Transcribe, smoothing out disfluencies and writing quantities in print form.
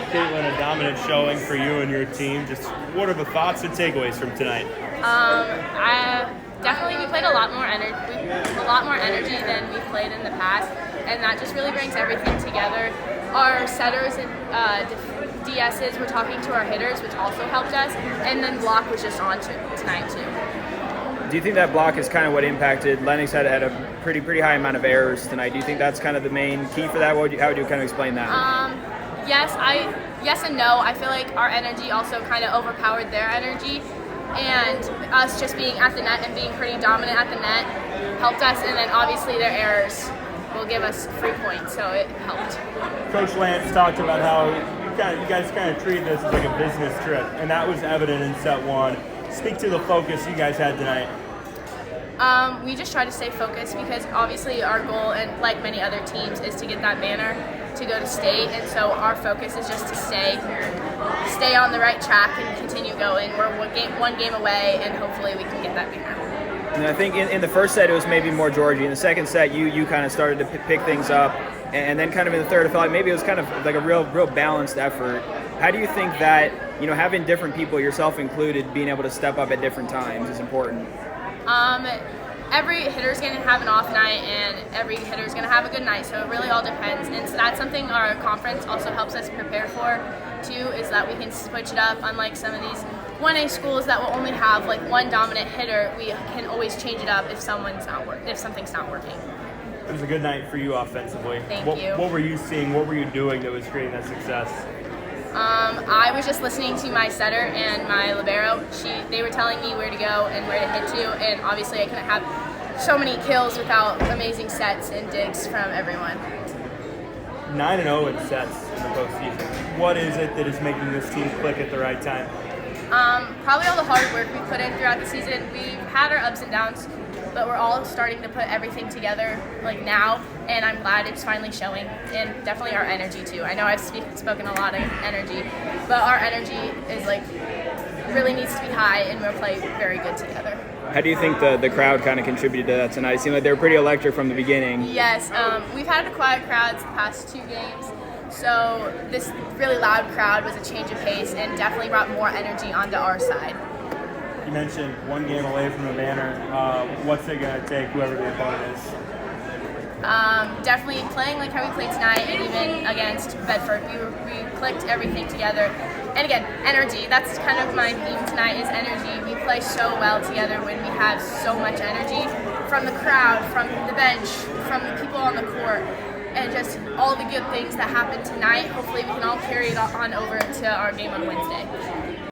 Katelynn, a dominant showing for you and your team. Just what are the thoughts and takeaways from tonight? I definitely we played a lot more energy than we've played in the past, and that just really brings everything together. Our setters and DSs were talking to our hitters, which also helped us, and then block was just on tonight too. Do you think that block is kind of what impacted? Lenox had a pretty high amount of errors tonight. Do you think that's kind of the main key for that? How would you kind of explain that? Yes and no. I feel like our energy also kind of overpowered their energy, and us just being at the net and being pretty dominant at the net helped us, and then obviously their errors will give us 3 points, so it helped. Coach Lance talked about how you guys kind of treated this as like a business trip, and that was evident in set one. Speak to the focus you guys had tonight. We just try to stay focused because obviously our goal, and like many other teams, is to get that banner to go to state, and so our focus is just to stay on the right track and continue going. We're one game away, and hopefully we can get that banner. And I think in the first set it was maybe more Georgie. In the second set you kind of started to pick things up, and then kind of in the third I felt like maybe it was kind of like a real balanced effort. How do you think that, having different people, yourself included, being able to step up at different times is important? Every hitter's going to have an off night, and every hitter's going to have a good night, so it really all depends. And so that's something our conference also helps us prepare for, too, is that we can switch it up. Unlike some of these 1A schools that will only have like one dominant hitter, we can always change it up if something's not working. It was a good night for you offensively. Thank you. What were you seeing? What were you doing that was creating that success? I was just listening to my setter and my libero. They were telling me where to go and where to hit to, and obviously I couldn't have so many kills without amazing sets and digs from everyone. 9-0 in sets in the postseason. What is it that is making this team click at the right time? Probably all the hard work we put in throughout the season. We've had our ups and downs, but we're all starting to put everything together like now, and I'm glad it's finally showing, and definitely our energy too. I know I've spoken a lot of energy, but our energy is really needs to be high, and we'll play very good together. How do you think the crowd kind of contributed to that tonight? It seemed like they were pretty electric from the beginning. Yes, we've had a quiet crowd the past 2 games, so this really loud crowd was a change of pace and definitely brought more energy onto our side. You mentioned one game away from the banner. What's it going to take, whoever the opponent is? Definitely playing like how we played tonight, and even against Bedford. We clicked everything together. And again, energy. That's kind of my theme tonight, is energy. We play so well together when we have so much energy from the crowd, from the bench, from the people on the court, and just all the good things that happened tonight. Hopefully we can all carry it on over to our game on Wednesday.